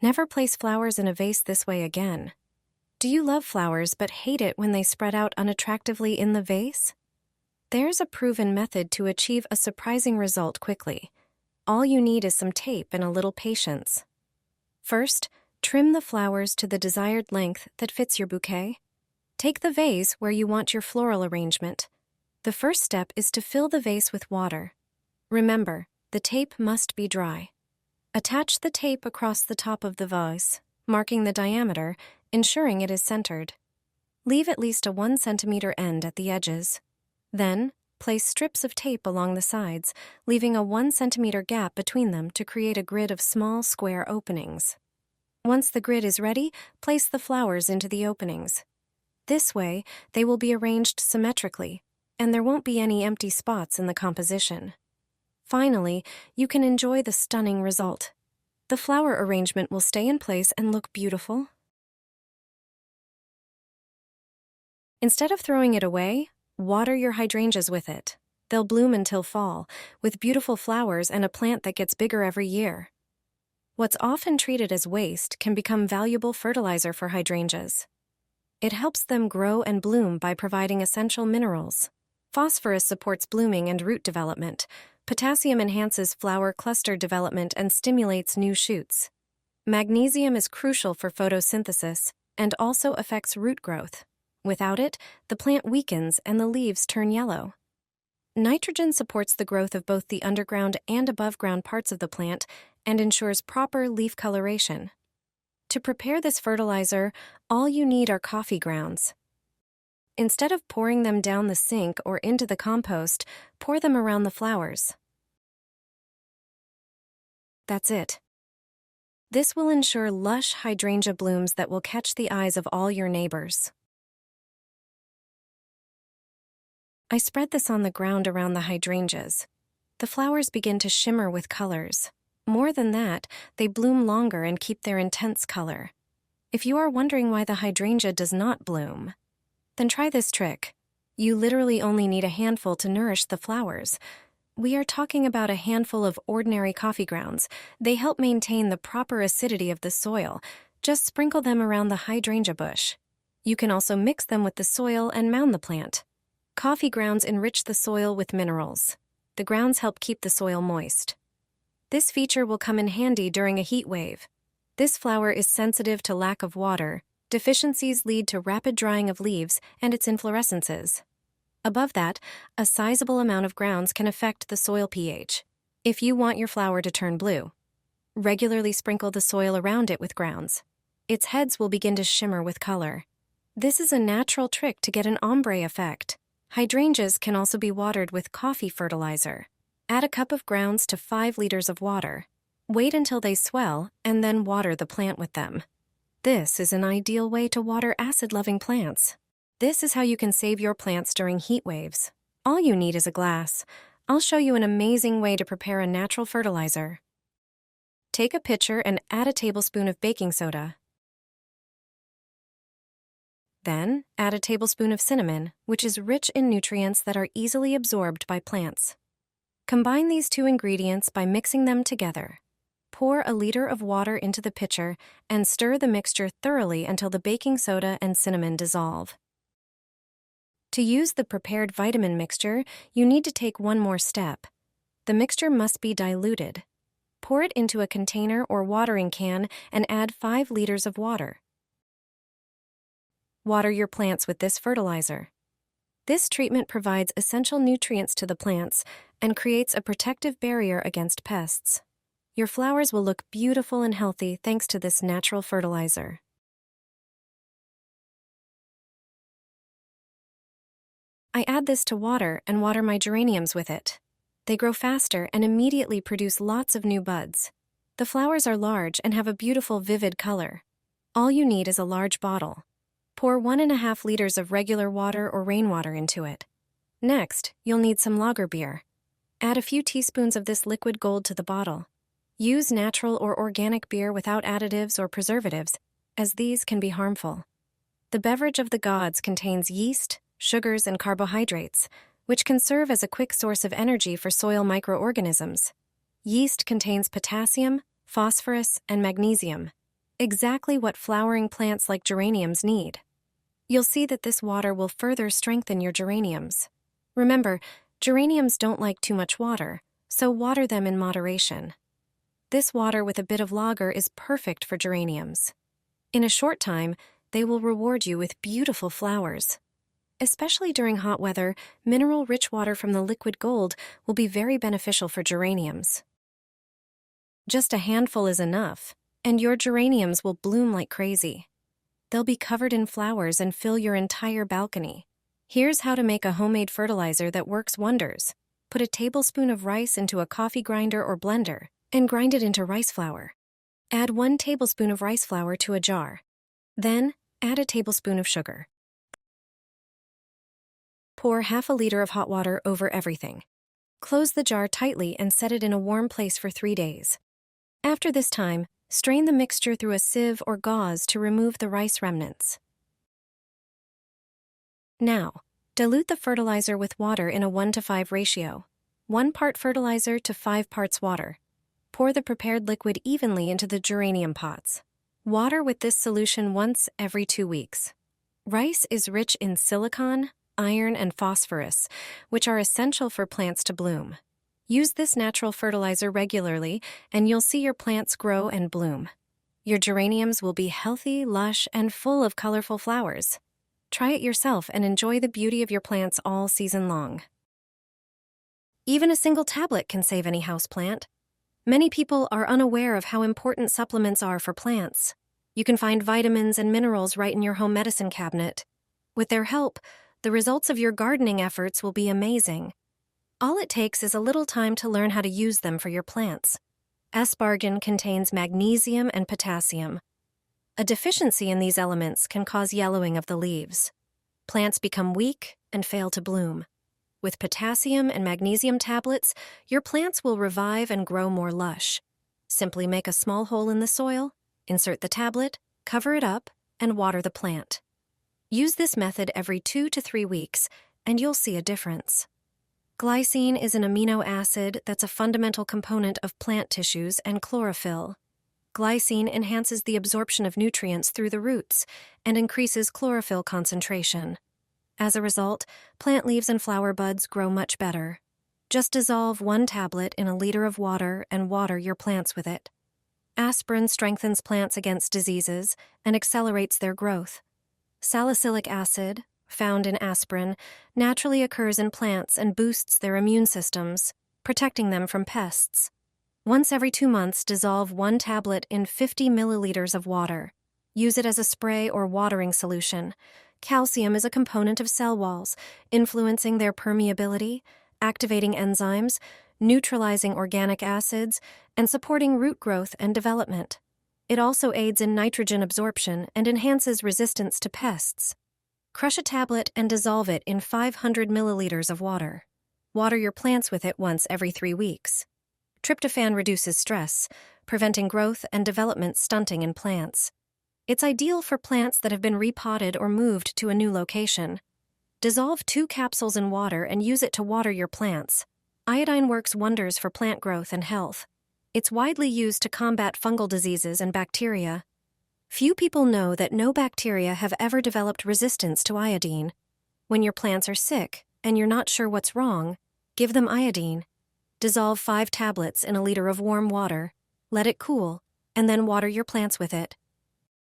Never place flowers in a vase this way again. Do you love flowers but hate it when they spread out unattractively in the vase? There's a proven method to achieve a surprising result quickly. All you need is some tape and a little patience. First, trim the flowers to the desired length that fits your bouquet. Take the vase where you want your floral arrangement. The first step is to fill the vase with water. Remember, the tape must be dry. Attach the tape across the top of the vase, marking the diameter, ensuring it is centered. Leave at least a 1 centimeter end at the edges. Then, place strips of tape along the sides, leaving a 1 centimeter gap between them to create a grid of small square openings. Once the grid is ready, place the flowers into the openings. This way, they will be arranged symmetrically, and there won't be any empty spots in the composition. Finally, you can enjoy the stunning result. The flower arrangement will stay in place and look beautiful. Instead of throwing it away, water your hydrangeas with it. They'll bloom until fall, with beautiful flowers and a plant that gets bigger every year. What's often treated as waste can become valuable fertilizer for hydrangeas. It helps them grow and bloom by providing essential minerals. Phosphorus supports blooming and root development. Potassium enhances flower cluster development and stimulates new shoots. Magnesium is crucial for photosynthesis and also affects root growth. Without it, the plant weakens and the leaves turn yellow. Nitrogen supports the growth of both the underground and above-ground parts of the plant and ensures proper leaf coloration. To prepare this fertilizer, all you need are coffee grounds. Instead of pouring them down the sink or into the compost, pour them around the flowers. That's it. This will ensure lush hydrangea blooms that will catch the eyes of all your neighbors. I spread this on the ground around the hydrangeas. The flowers begin to shimmer with colors. More than that, they bloom longer and keep their intense color. If you are wondering why the hydrangea does not bloom, then try this trick. You literally only need a handful to nourish the flowers. We are talking about a handful of ordinary coffee grounds. They help maintain the proper acidity of the soil. Just sprinkle them around the hydrangea bush. You can also mix them with the soil and mound the plant. Coffee grounds enrich the soil with minerals. The grounds help keep the soil moist. This feature will come in handy during a heat wave. This flower is sensitive to lack of water. Deficiencies lead to rapid drying of leaves and its inflorescences. Above that, a sizable amount of grounds can affect the soil pH. If you want your flower to turn blue, regularly sprinkle the soil around it with grounds. Its heads will begin to shimmer with color. This is a natural trick to get an ombre effect. Hydrangeas can also be watered with coffee fertilizer. Add a cup of grounds to 5 liters of water. Wait until they swell and then water the plant with them. This is an ideal way to water acid-loving plants. This is how you can save your plants during heat waves. All you need is a glass. I'll show you an amazing way to prepare a natural fertilizer. Take a pitcher and add a tablespoon of baking soda. Then, add a tablespoon of cinnamon, which is rich in nutrients that are easily absorbed by plants. Combine these 2 ingredients by mixing them together. Pour a liter of water into the pitcher and stir the mixture thoroughly until the baking soda and cinnamon dissolve. To use the prepared vitamin mixture, you need to take one more step. The mixture must be diluted. Pour it into a container or watering can and add 5 liters of water. Water your plants with this fertilizer. This treatment provides essential nutrients to the plants and creates a protective barrier against pests. Your flowers will look beautiful and healthy thanks to this natural fertilizer. I add this to water and water my geraniums with it. They grow faster and immediately produce lots of new buds. The flowers are large and have a beautiful vivid color. All you need is a large bottle. Pour 1.5 liters of regular water or rainwater into it. Next, you'll need some lager beer. Add a few teaspoons of this liquid gold to the bottle. Use natural or organic beer without additives or preservatives, as these can be harmful. The beverage of the gods contains yeast, sugars, and carbohydrates, which can serve as a quick source of energy for soil microorganisms. Yeast contains potassium, phosphorus, and magnesium. exactly what flowering plants like geraniums need. You'll see that this water will further strengthen your geraniums. Remember, geraniums don't like too much water, so water them in moderation. This water with a bit of lager is perfect for geraniums. In a short time, they will reward you with beautiful flowers. Especially during hot weather, mineral-rich water from the liquid gold will be very beneficial for geraniums. Just a handful is enough, and your geraniums will bloom like crazy. They'll be covered in flowers and fill your entire balcony. Here's how to make a homemade fertilizer that works wonders. Put a tablespoon of rice into a coffee grinder or blender and grind it into rice flour. Add 1 tablespoon of rice flour to a jar. Then, add a tablespoon of sugar. Pour half a liter of hot water over everything. Close the jar tightly and set it in a warm place for 3 days. After this time, strain the mixture through a sieve or gauze to remove the rice remnants. Now, dilute the fertilizer with water in a 1:5 ratio. 1 part fertilizer to 5 parts water. Pour the prepared liquid evenly into the geranium pots. Water with this solution once every 2 weeks. Rice is rich in silicon, iron, and phosphorus, which are essential for plants to bloom. Use this natural fertilizer regularly, and you'll see your plants grow and bloom. Your geraniums will be healthy, lush, and full of colorful flowers. Try it yourself and enjoy the beauty of your plants all season long. Even a single tablet can save any houseplant. Many people are unaware of how important supplements are for plants. You can find vitamins and minerals right in your home medicine cabinet. With their help, the results of your gardening efforts will be amazing. All it takes is a little time to learn how to use them for your plants. Asparagine contains magnesium and potassium. A deficiency in these elements can cause yellowing of the leaves. Plants become weak and fail to bloom. With potassium and magnesium tablets, your plants will revive and grow more lush. Simply make a small hole in the soil, insert the tablet, cover it up, and water the plant. Use this method every 2 to 3 weeks, and you'll see a difference. Glycine is an amino acid that's a fundamental component of plant tissues and chlorophyll. Glycine enhances the absorption of nutrients through the roots and increases chlorophyll concentration. As a result, plant leaves and flower buds grow much better. Just dissolve 1 tablet in a liter of water and water your plants with it. Aspirin strengthens plants against diseases and accelerates their growth. Salicylic acid, found in aspirin, naturally occurs in plants and boosts their immune systems, protecting them from pests. Once every 2 months, dissolve 1 tablet in 50 milliliters of water. Use it as a spray or watering solution. Calcium is a component of cell walls, influencing their permeability, activating enzymes, neutralizing organic acids, and supporting root growth and development. It also aids in nitrogen absorption and enhances resistance to pests. Crush a tablet and dissolve it in 500 milliliters of water. Water your plants with it once every 3 weeks. Tryptophan reduces stress, preventing growth and development stunting in plants. It's ideal for plants that have been repotted or moved to a new location. Dissolve 2 capsules in water and use it to water your plants. Iodine works wonders for plant growth and health. It's widely used to combat fungal diseases and bacteria. Few people know that no bacteria have ever developed resistance to iodine. When your plants are sick and you're not sure what's wrong, give them iodine. Dissolve 5 tablets in a liter of warm water, let it cool, and then water your plants with it.